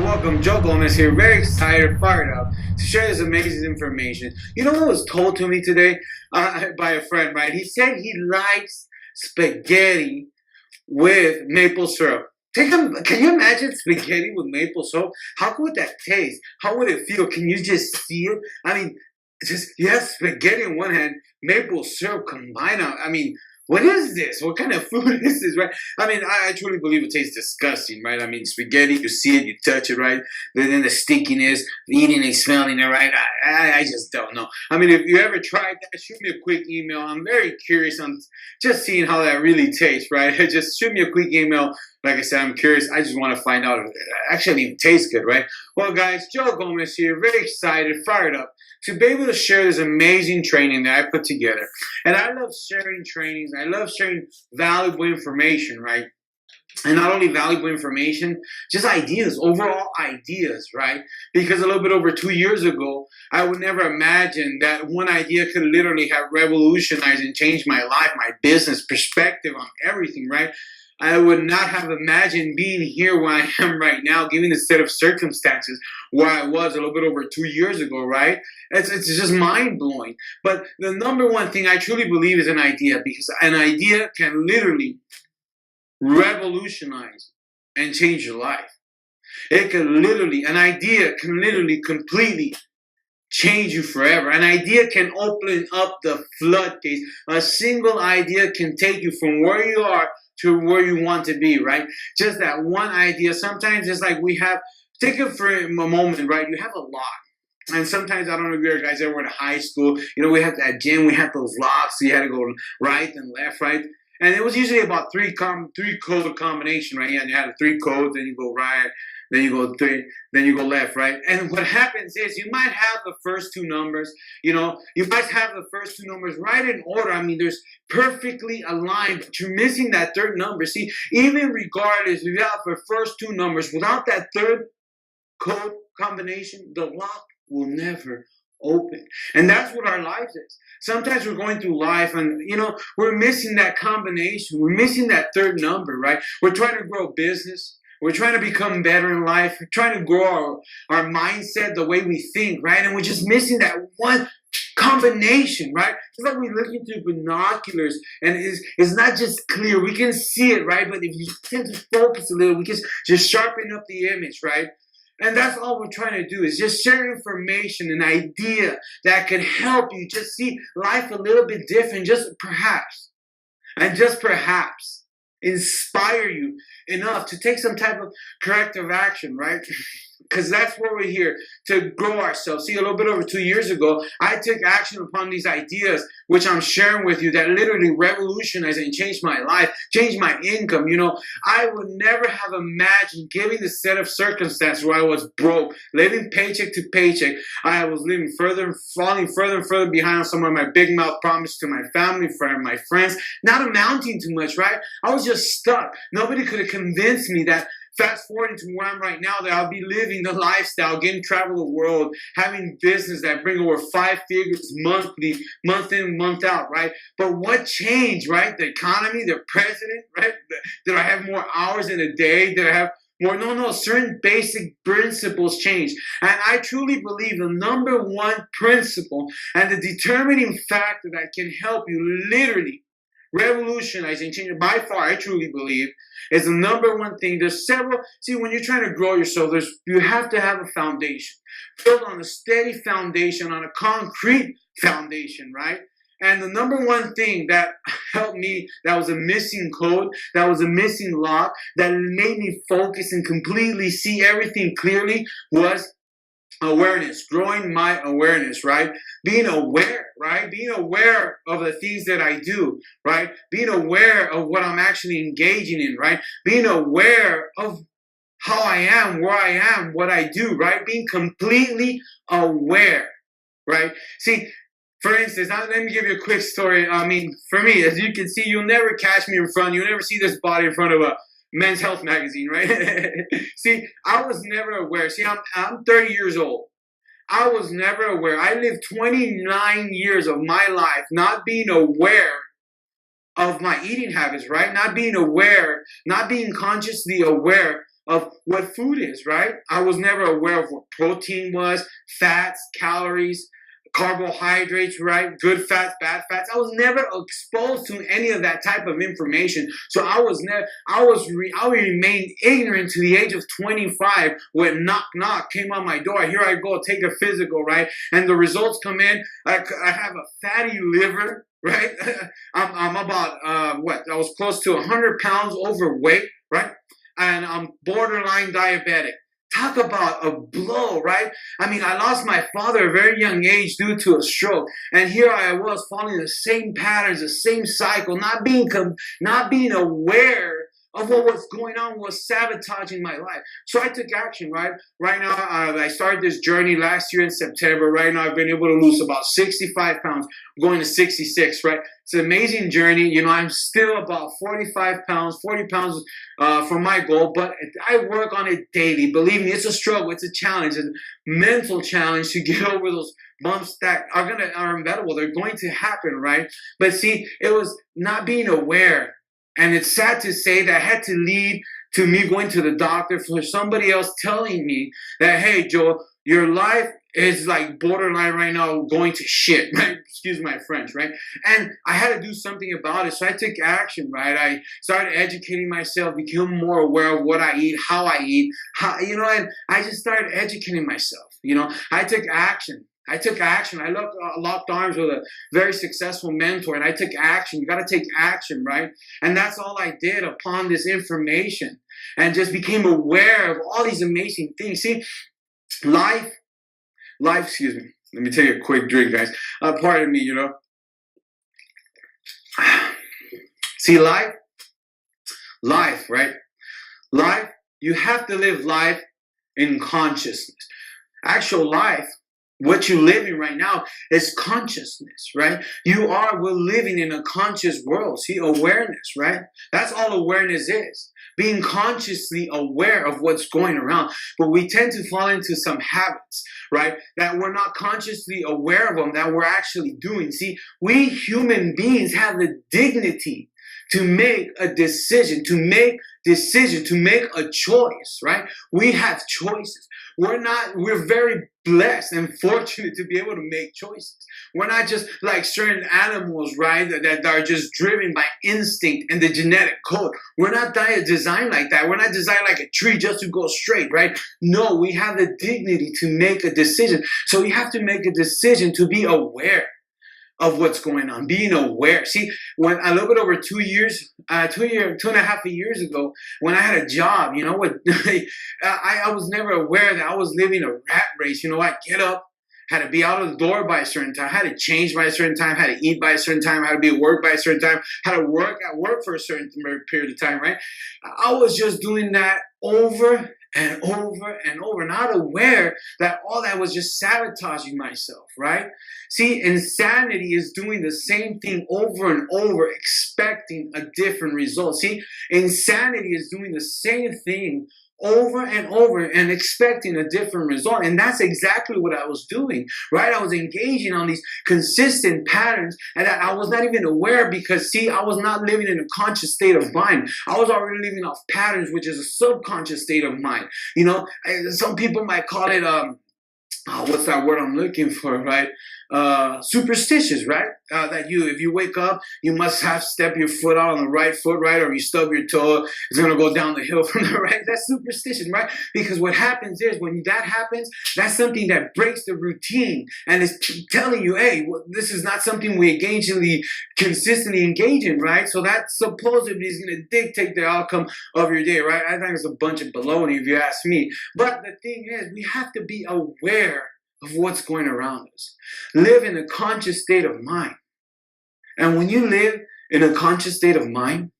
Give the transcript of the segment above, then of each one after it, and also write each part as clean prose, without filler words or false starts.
welcome. Joe Gomez here, very excited, fired up to share this amazing information. You know what was told to me today by a friend, right? He said he likes spaghetti with maple syrup. Can you imagine spaghetti with maple syrup? How would that taste? How would it feel? Can you just see it? I mean, you have spaghetti on one hand, maple syrup combined. I mean, what is this? What kind of food is this, right? I mean, I truly believe it tastes disgusting, right? I mean, spaghetti, you see it, you touch it, right? Then the stickiness, eating and smelling it, right? I just don't know. I mean, if you ever tried that, shoot me a quick email. I'm very curious on just seeing how that really tastes, right? Just shoot me a quick email. Like I said, I'm curious. I just want to find out if it actually even tastes good, right? Well, guys, Joe Gomez here, very excited, fired up to be able to share this amazing training that I put together. And I love sharing trainings. I love sharing valuable information, right? And not only valuable information, just ideas, overall ideas, right? Because a little bit over 2 years ago, I would never imagine that one idea could literally have revolutionized and changed my life, my business, perspective on everything, right? I would not have imagined being here where I am right now, given the set of circumstances where I was a little bit over 2 years ago, right? It's just mind-blowing. But the number one thing I truly believe is an idea, because an idea can literally revolutionize and change your life. An idea can literally completely change you forever. An idea can open up the floodgates. A single idea can take you from where you are to where you want to be, right? Just that one idea. Sometimes it's like take it for a moment, right? You have a lock. And sometimes, I don't know if you guys ever went to high school, we had that gym, we had those locks, so you had to go right and left, right? And it was usually about three code combination, right? Yeah, and you had 3 codes, then you go right, then you go 3, then you go left, right? And what happens is you might have the first 2 numbers, you might have the first 2 numbers right in order. I mean, there's perfectly aligned, but you're missing that 3rd number. See, even regardless, if you have the first 2 numbers, without that 3rd code combination, the lock will never open. And that's what our life is. Sometimes we're going through life and, we're missing that combination. We're missing that 3rd number, right? We're trying to grow business. We're trying to become better in life. We're trying to grow our mindset, the way we think, right? And we're just missing that one combination, right? It's like we're looking through binoculars and it's not just clear. We can see it, right? But if you tend to focus a little, we can just sharpen up the image, right? And that's all we're trying to do, is just share information, an idea that can help you just see life a little bit different, just perhaps inspire you enough to take some type of corrective action, right? Because that's where we're here, to grow ourselves. See, a little bit over 2 years ago, I took action upon these ideas, which I'm sharing with you, that literally revolutionized and changed my life, changed my income. I would never have imagined, given the set of circumstances where I was broke, living paycheck to paycheck. I was living falling further and further behind on some of my big mouth promises to my family, my friends, not amounting to much, right? I was just stuck. Nobody could have convinced me that fast forwarding to where I'm right now, that I'll be living the lifestyle, getting travel the world, having business that bring over 5 figures monthly, month in, month out, right? But what changed, right? The economy, the president, right? Did I have more hours in a day? Did I have more? No, certain basic principles changed. And I truly believe the number one principle and the determining factor that can help you literally revolutionize and change, by far, I truly believe, is the number one thing. There's several. See, when you're trying to grow yourself, you have to have a foundation built on a steady foundation, on a concrete foundation, right? And the number one thing that helped me, that was a missing code, that was a missing lock, that made me focus and completely see everything clearly, was awareness, growing my awareness, right? Being aware, right? Being aware of the things that I do, right? Being aware of what I'm actually engaging in, right? Being aware of how I am, where I am, what I do, right? Being completely aware, right? See, for instance, let me give you a quick story. I mean, for me, as you can see, you'll never catch me you'll never see this body in front of a Men's Health magazine, right? See, I was never aware. See, I'm 30 years old. I was never aware. I lived 29 years of my life not being aware of my eating habits, right? Not being aware, not being consciously aware of what food is, right? I was never aware of what protein was, fats, calories, carbohydrates, right? Good fats, bad fats. I was never exposed to any of that type of information. So I remained ignorant to the age of 25 when knock knock came on my door. Here I go, take a physical, right? And the results come in. I have a fatty liver, right? I'm about, I was close to 100 pounds overweight, right? And I'm borderline diabetic. Talk about a blow, right? I mean, I lost my father at a very young age due to a stroke. And here I was following the same patterns, the same cycle, not being aware of what was going on, was sabotaging my life. So I took action, right? Right now, I started this journey last year in September. Right now, I've been able to lose about 65 pounds, going to 66, right? It's an amazing journey. You know, I'm still about 40 pounds from my goal, but I work on it daily. Believe me, it's a struggle. It's a challenge, a mental challenge to get over those bumps that are inevitable. They're going to happen, right? But see, it was not being aware. And it's sad to say that had to lead to me going to the doctor for somebody else telling me that, hey, Joe, your life is like borderline right now going to shit, right? Excuse my French, right? And I had to do something about it. So I took action, right? I started educating myself, became more aware of what I eat, how I eat, and I just started educating myself. I took action. I locked arms with a very successful mentor, and I took action. You got to take action, right? And that's all I did upon this information, and just became aware of all these amazing things. See, life, excuse me. Let me take a quick drink, guys. Pardon me, See, life, right? Life, you have to live life in consciousness. Actual life, what you're living right now is consciousness, right? We're living in a conscious world. See, awareness, right? That's all awareness is. Being consciously aware of what's going around. But we tend to fall into some habits, right? That we're not consciously aware of them, that we're actually doing. See, we human beings have the dignity to make a decision, to make a choice, right? We have choices. We're very blessed and fortunate to be able to make choices. We're not just like certain animals, right, that are just driven by instinct and the genetic code. We're not designed like that. We're not designed like a tree just to go straight, right? No, we have the dignity to make a decision. So we have to make a decision to be aware of what's going on, being aware. See, when a little bit over 2 years, 2.5 years ago, when I had a job, I was never aware that I was living a rat race. I get up, had to be out of the door by a certain time, had to change by a certain time, had to eat by a certain time, had to be at work by a certain time, had to work at work for a certain period of time, right? I was just doing that over and over and over, not aware that all that was just sabotaging myself, right? See, insanity is doing the same thing over and over, expecting a different result. See, insanity is doing the same thing over and over and expecting a different result. And that's exactly what I was doing, right? I was engaging on these consistent patterns and that I was not even aware because, see, I was not living in a conscious state of mind. I was already living off patterns, which is a subconscious state of mind. Some people might call it, what's that word I'm looking for, right? Superstitious, right? That if you wake up, you must step your foot out on the right foot, right? Or you stub your toe, it's going to go down the hill from the right. That's superstition, right? Because what happens is when that happens, that's something that breaks the routine and is telling you, hey, this is not something we consistently engage in, right? So that supposedly is going to dictate the outcome of your day, right? I think it's a bunch of baloney if you ask me. But the thing is, we have to be aware of what's going around us. Live in a conscious state of mind. And when you live in a conscious state of mind,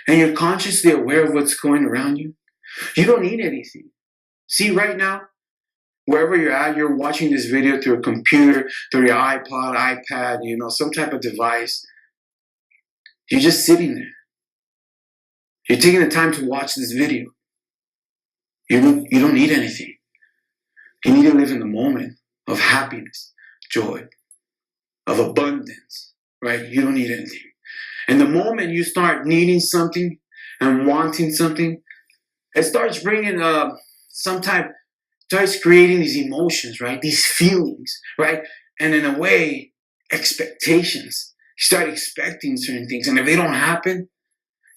and you're consciously aware of what's going around you, you don't need anything. See, right now, wherever you're at, you're watching this video through a computer, through your iPod, iPad, some type of device. You're just sitting there. You're taking the time to watch this video. You don't need anything. You need to live in the moment of happiness, joy, of abundance, right? You don't need anything. And the moment you start needing something and wanting something, It starts bringing sometimes starts creating these emotions, right? These feelings, right? And in a way, expectations. You start expecting certain things, and if they don't happen,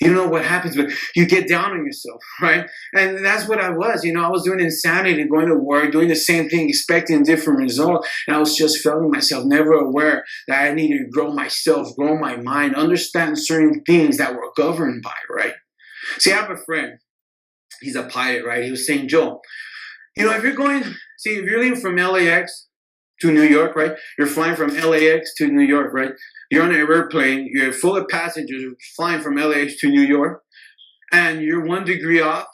you don't know what happens, but you get down on yourself, right? And that's what I was. I was doing insanity, going to work, doing the same thing, expecting a different result. And I was just failing myself, never aware that I needed to grow myself, grow my mind, understand certain things that were governed by, right? See, I have a friend. He's a pilot, right? He was saying, Joe, if you're leaving from LAX to New York, right? You're flying from LAX to New York, right? You're on an airplane, you're full of passengers flying from LAX to New York, and you're 1 degree off,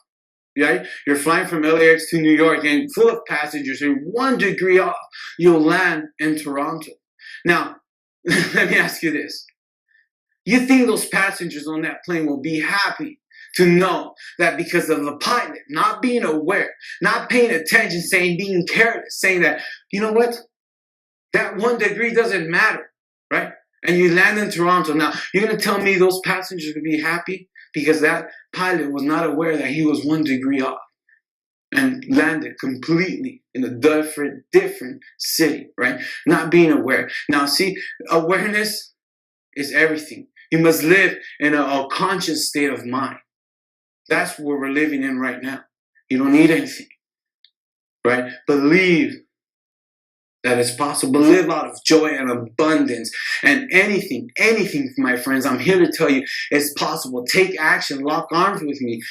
right? You're flying from LAX to New York and full of passengers, you're 1 degree off. You'll land in Toronto. Now, let me ask you this. You think those passengers on that plane will be happy to know that because of the pilot not being aware, not paying attention, being careless, saying that, you know what? That 1 degree doesn't matter, right? And you land in Toronto. Now, you're going to tell me those passengers would be happy because that pilot was not aware that he was 1 degree off and landed completely in a different city, right? Not being aware. Now, see, awareness is everything. You must live in a conscious state of mind. That's what we're living in right now. You don't need anything, right? Believe that it's possible. Live out of joy and abundance. And anything, my friends, I'm here to tell you it's possible. Take action. Lock arms with me.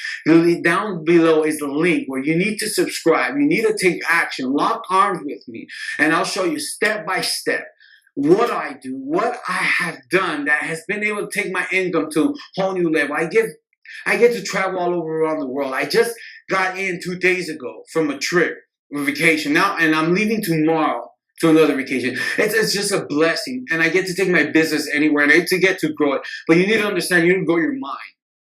Down below is the link where you need to subscribe. You need to take action. Lock arms with me. And I'll show you step by step what I do, what I have done that has been able to take my income to a whole new level. I get to travel all over around the world. I just got in 2 days ago from a trip, a vacation now, and I'm leaving tomorrow to another vacation. It's just a blessing, and I get to take my business anywhere, and I get to grow it. But you need to understand, you need to grow your mind,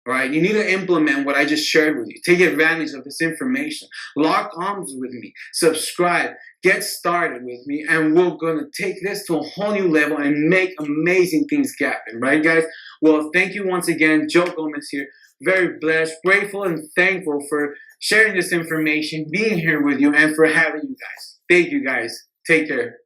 right? You need to implement what I just shared with you. Take advantage of this information. Lock arms with me. Subscribe. Get started with me, and we're going to take this to a whole new level and make amazing things happen, right, guys? Well, thank you once again. Joe Gomez here. Very blessed, grateful, and thankful for sharing this information, being here with you, and for having you guys. Thank you, guys. Take care.